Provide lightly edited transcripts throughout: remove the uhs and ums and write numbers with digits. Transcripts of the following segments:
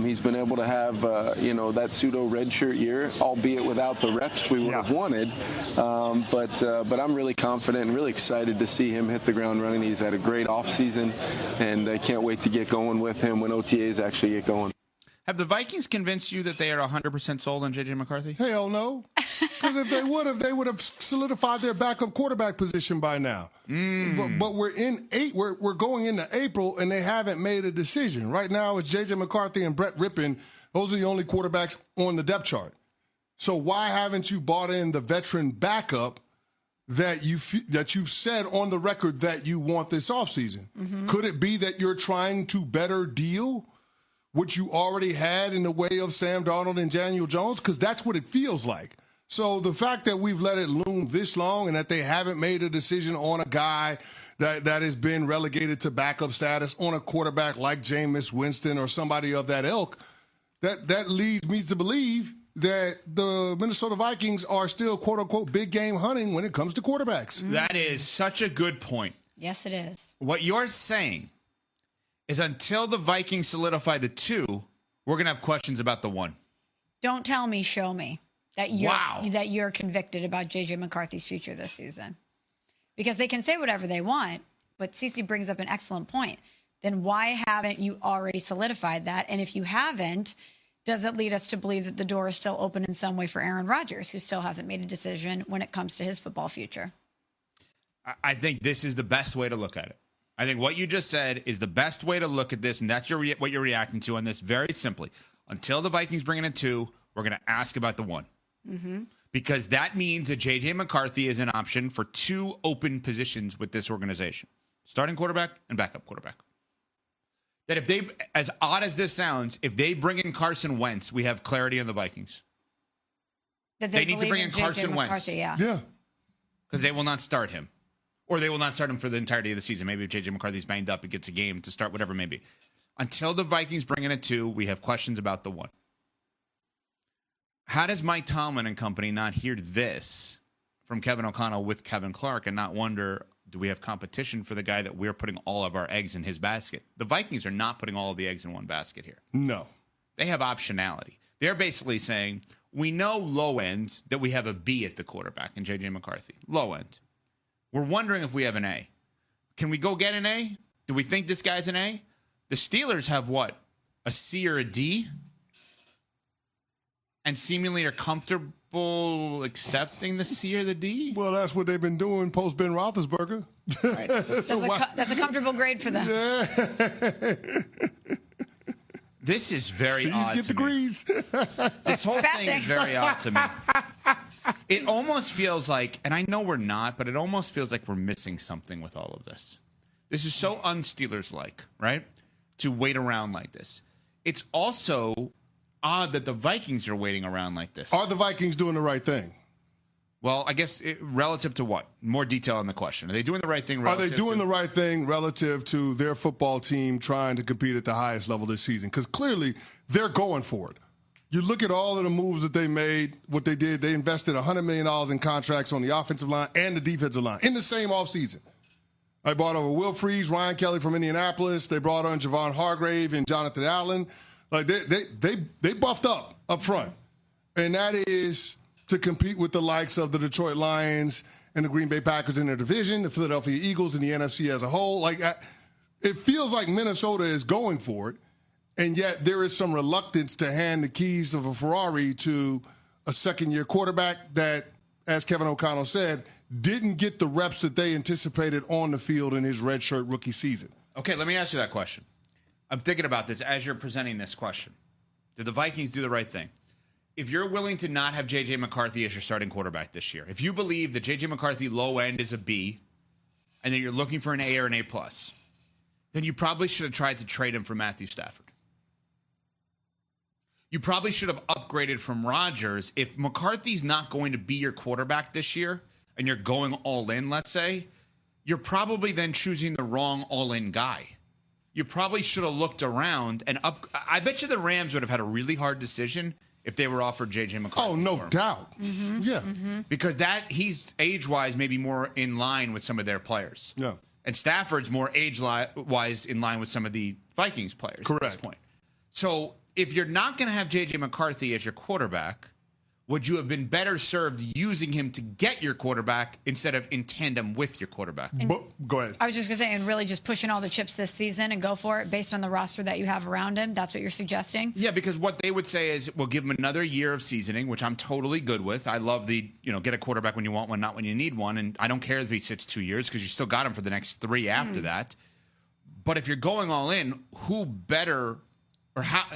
He's been able to have, that pseudo redshirt year, albeit without the reps we would have wanted. But I'm really confident and really excited to see him hit the ground running. He's had a great offseason, and I can't wait to get going with him when OTAs actually get going. Have the Vikings convinced you that they are 100% sold on J.J. McCarthy? Hell no. Because if they would have solidified their backup quarterback position by now. But we're we're going into April, and they haven't made a decision. Right now, it's J.J. McCarthy and Brett Rippon. Those are the only quarterbacks on the depth chart. So why haven't you bought in the veteran backup that you've said on the record that you want this offseason? Could it be that you're trying to better deal what you already had in the way of Sam Darnold and Daniel Jones? Because that's what it feels like. So the fact that we've let it loom this long and that they haven't made a decision on a guy that has been relegated to backup status, on a quarterback like Jameis Winston or somebody of that ilk, that leads me to believe that the Minnesota Vikings are still, quote-unquote, big game hunting when it comes to quarterbacks. That is such a good point. Yes, it is. What you're saying is until the Vikings solidify the 2, we're going to have questions about the 1. Don't tell me, show me that you're convicted about J.J. McCarthy's future this season. Because they can say whatever they want, but Cece brings up an excellent point. Then why haven't you already solidified that? And if you haven't, does it lead us to believe that the door is still open in some way for Aaron Rodgers, who still hasn't made a decision when it comes to his football future? I think this is the best way to look at it. I think what you just said is the best way to look at this, and that's what you're reacting to on this very simply. Until the Vikings bring in a 2, we're going to ask about the 1. Because that means that J.J. McCarthy is an option for 2 open positions with this organization. Starting quarterback and backup quarterback. That if they, as odd as this sounds, if they bring in Carson Wentz, we have clarity on the Vikings. That they need to bring in Carson Wentz. Yeah. Because they will not start him. Or they will not start him for the entirety of the season. Maybe if J.J. McCarthy's banged up, it gets a game to start, whatever it may be. Until the Vikings bring in a 2, we have questions about the 1. How does Mike Tomlin and company not hear this from Kevin O'Connell with Kevin Clark and not wonder, do we have competition for the guy that we're putting all of our eggs in his basket? The Vikings are not putting all of the eggs in one basket here. No. They have optionality. They're basically saying, we know low end that we have a B at the quarterback in J.J. McCarthy. Low end. We're wondering if we have an A. Can we go get an A? Do we think this guy's an A? The Steelers have what? A C or a D? And seemingly are comfortable accepting the C or the D? Well, that's what they've been doing post Ben Roethlisberger. Right. That's a comfortable grade for them. Yeah. This is very odd get to degrees. me. This whole thing is very odd to me. It almost feels like, and I know we're not, but it almost feels like we're missing something with all of this. This is so un-Steelers-like, right? To wait around like this. It's also odd that the Vikings are waiting around like this. Are the Vikings doing the right thing? Well, I guess relative to what? More detail on the question. Are they doing the right thing relative Are they doing the right thing relative to their football team trying to compete at the highest level this season? Because clearly they're going for it. You look at all of the moves that they made, what they did. They invested $100 million in contracts on the offensive line and the defensive line in the same offseason. They brought over Will Freeze, Ryan Kelly from Indianapolis. They brought on Javon Hargrave and Jonathan Allen. Like they buffed up front. And that is to compete with the likes of the Detroit Lions and the Green Bay Packers in their division, the Philadelphia Eagles and the NFC as a whole. Like it feels like Minnesota is going for it. And yet there is some reluctance to hand the keys of a Ferrari to a second-year quarterback that, as Kevin O'Connell said, didn't get the reps that they anticipated on the field in his redshirt rookie season. Okay, let me ask you that question. I'm thinking about this as you're presenting this question. Did the Vikings do the right thing? If you're willing to not have J.J. McCarthy as your starting quarterback this year, if you believe that J.J. McCarthy low end is a B and then you're looking for an A or an A+, then you probably should have tried to trade him for Matthew Stafford. You probably should have upgraded from Rodgers. If McCarthy's not going to be your quarterback this year and you're going all in, let's say, you're probably then choosing the wrong all-in guy. You probably should have looked around and up. I bet you the Rams would have had a really hard decision if they were offered J.J. McCarthy. Oh, no doubt. Mm-hmm. Yeah. Mm-hmm. Because he's age-wise maybe more in line with some of their players. Yeah. And Stafford's more age-wise in line with some of the Vikings players Correct. at this point. So if you're not going to have J.J. McCarthy as your quarterback, would you have been better served using him to get your quarterback instead of in tandem with your quarterback? Go ahead. I was just going to say, and really just pushing all the chips this season and go for it based on the roster that you have around him. That's what you're suggesting? Yeah, because what they would say is, we'll give him another year of seasoning, which I'm totally good with. I love the, get a quarterback when you want one, not when you need one. And I don't care if he sits 2 years because you still got him for the next 3 after that. But if you're going all in, who better...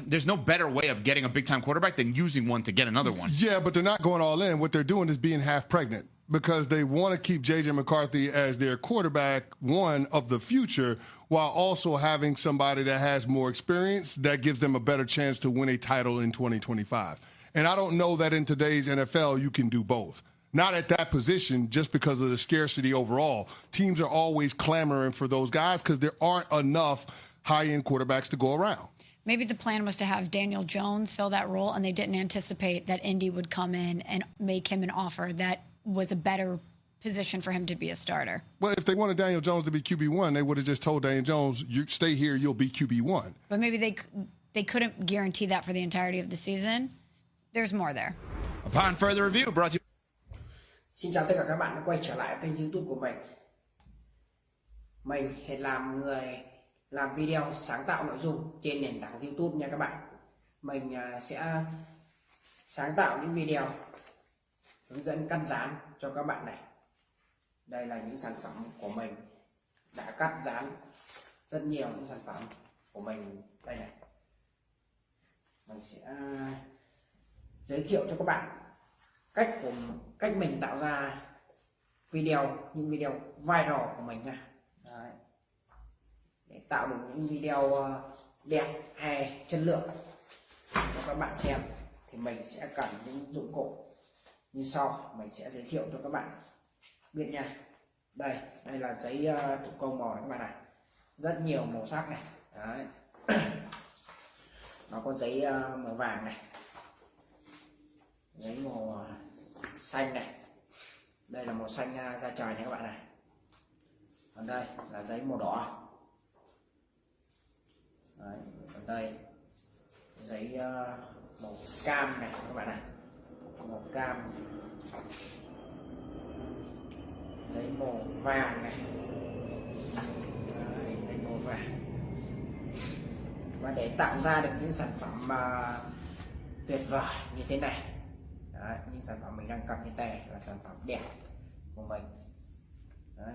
there's no better way of getting a big-time quarterback than using one to get another one. Yeah, but they're not going all in. What they're doing is being half pregnant because they want to keep J.J. McCarthy as their quarterback, one of the future, while also having somebody that has more experience that gives them a better chance to win a title in 2025. And I don't know that in today's NFL you can do both. Not at that position just because of the scarcity overall. Teams are always clamoring for those guys because there aren't enough high-end quarterbacks to go around. Maybe the plan was to have Daniel Jones fill that role, and they didn't anticipate that Indy would come in and make him an offer that was a better position for him to be a starter. Well, if they wanted Daniel Jones to be QB1, they would have just told Daniel Jones, "You stay here, you'll be QB1." But maybe they couldn't guarantee that for the entirety of the season. There's more there. Upon further review, brought to you. Xin chào tất cả các bạn đã quay trở lại kênh YouTube của mình. Mình hiện làm người làm video sáng tạo nội dung trên nền tảng YouTube nha các bạn. Mình sẽ sáng tạo những video hướng dẫn cắt dán cho các bạn này. Đây là những sản phẩm của mình đã cắt dán rất nhiều những sản phẩm của mình đây này. Mình sẽ giới thiệu cho các bạn cách mình tạo ra những video viral của mình nha. Đấy. Để tạo được những video đẹp hay chất lượng cho các bạn xem thì mình sẽ cần những dụng cụ như sau. Mình sẽ giới thiệu cho các bạn biết nha. Đây là giấy thủ công màu này các bạn này, rất nhiều màu sắc này. Đấy. Nó có giấy màu vàng này, giấy màu xanh này, đây là màu xanh da trời nha các bạn này. Còn đây là giấy màu đỏ. Đấy, còn đây giấy màu cam này các bạn này, màu cam, giấy màu vàng này. Đấy, giấy màu vàng. Và để tạo ra được những sản phẩm tuyệt vời như thế này. Đấy, những sản phẩm mình đang cầm trên tay là sản phẩm đẹp của mình. Đấy,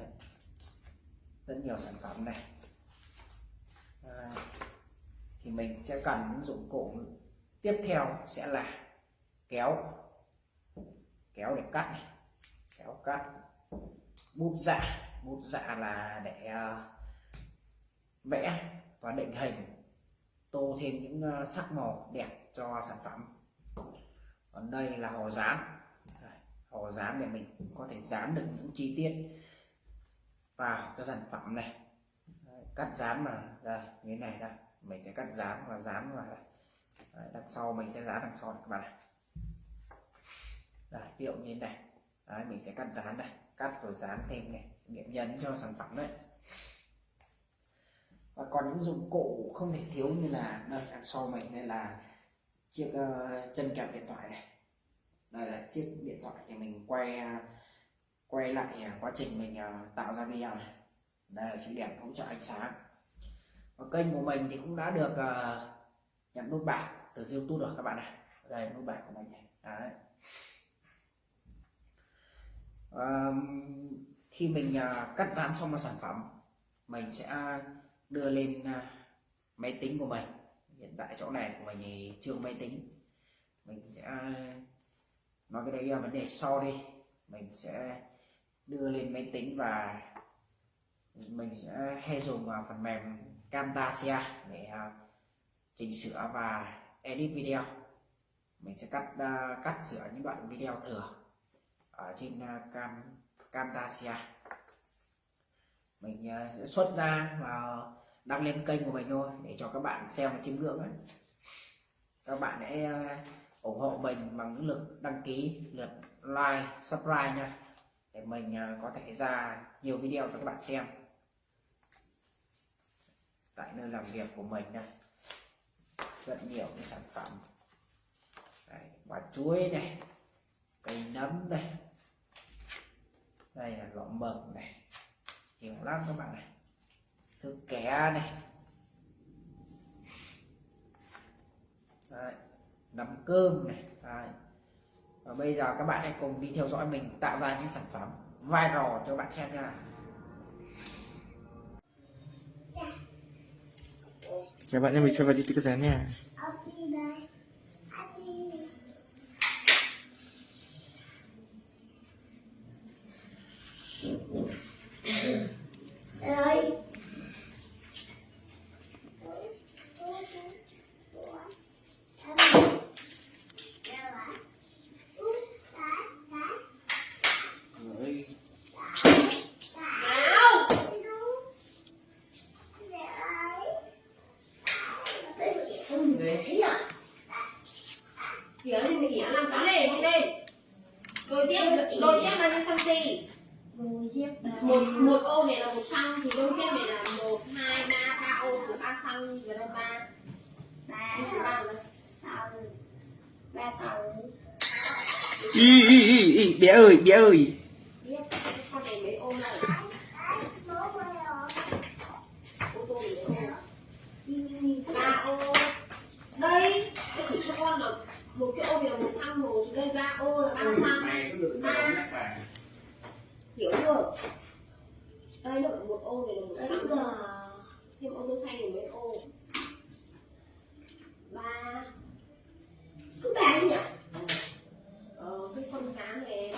rất nhiều sản phẩm này. Đấy, thì mình sẽ cần những dụng cụ tiếp theo sẽ là kéo để cắt này, kéo cắt, bút dạ là để vẽ và định hình, tô thêm những sắc màu đẹp cho sản phẩm. Còn đây là hồ dán để mình có thể dán được những chi tiết vào cái sản phẩm này. Đấy, cắt dán mà đây như thế này đây, mình sẽ cắt dán và dán vào đây. Đấy, đằng sau mình sẽ dán đằng sau này các bạn này. Đây, ví dụ như thế này. Đấy, mình sẽ cắt dán này, cắt rồi dán thêm này, điểm nhấn cho sản phẩm đấy. Và còn những dụng cụ không thể thiếu như là đây, đằng sau mình đây là chiếc chân kẹp điện thoại này. Đây là chiếc điện thoại để mình quay lại quá trình mình tạo ra video này. Đây là chữ đèn hỗ trợ ánh sáng. Và kênh của mình thì cũng đã được nhận nút bạc từ YouTube rồi các bạn này. Đây nút bạc của mình này. Đấy. Khi mình cắt dán xong một sản phẩm, mình sẽ đưa lên máy tính của mình. Hiện tại chỗ này của mình thì chưa máy tính, mình sẽ nói cái đấy vấn đề sau đi. Mình sẽ đưa lên máy tính và mình sẽ hay dùng phần mềm Canty để chỉnh sửa và edit video. Mình sẽ cắt sửa những đoạn video thừa ở trên Canty. Mình sẽ xuất ra và đăng lên kênh của mình thôi để cho các bạn xem và chiêm ngưỡng ấy. Các bạn hãy ủng hộ mình bằng những lượt đăng ký, lượt like, subscribe nha, để mình có thể ra nhiều video cho các bạn xem tại nơi làm việc của mình đây. rất nhiều những sản phẩm. Đây, quả chuối này, cây nấm này, đây là lọ mực này, nhiều lắm các bạn này, thức kẻ này, đây, nấm cơm này. Đây. Và bây giờ các bạn hãy cùng đi theo dõi mình tạo ra những sản phẩm viral cho các bạn xem nha. Các bạn ơi, mình sẽ vào đi tích rán nha. Dĩa thì mình dĩa làm cá này không đi. Đôi dép bao nhiêu cm? Đôi dép một ô này là 1 cm thì đôi dép này là 1, 2, 3, 3 ô thì 3 cm và đây 3 6. Bé ơi, bé ơi. Con này mấy ô này? Ô tô mấy ô? 3 ô. Đây, tôi thử cho con là một cái ô này là 1 cm rồi, thì đây 3 ô là 3 cm. 3. Hiểu chưa? Đây nó một ô này là 1 cm. Thêm ô tô xanh là mấy ô? 3. Cứ 3 nhỉ? Cái con cá này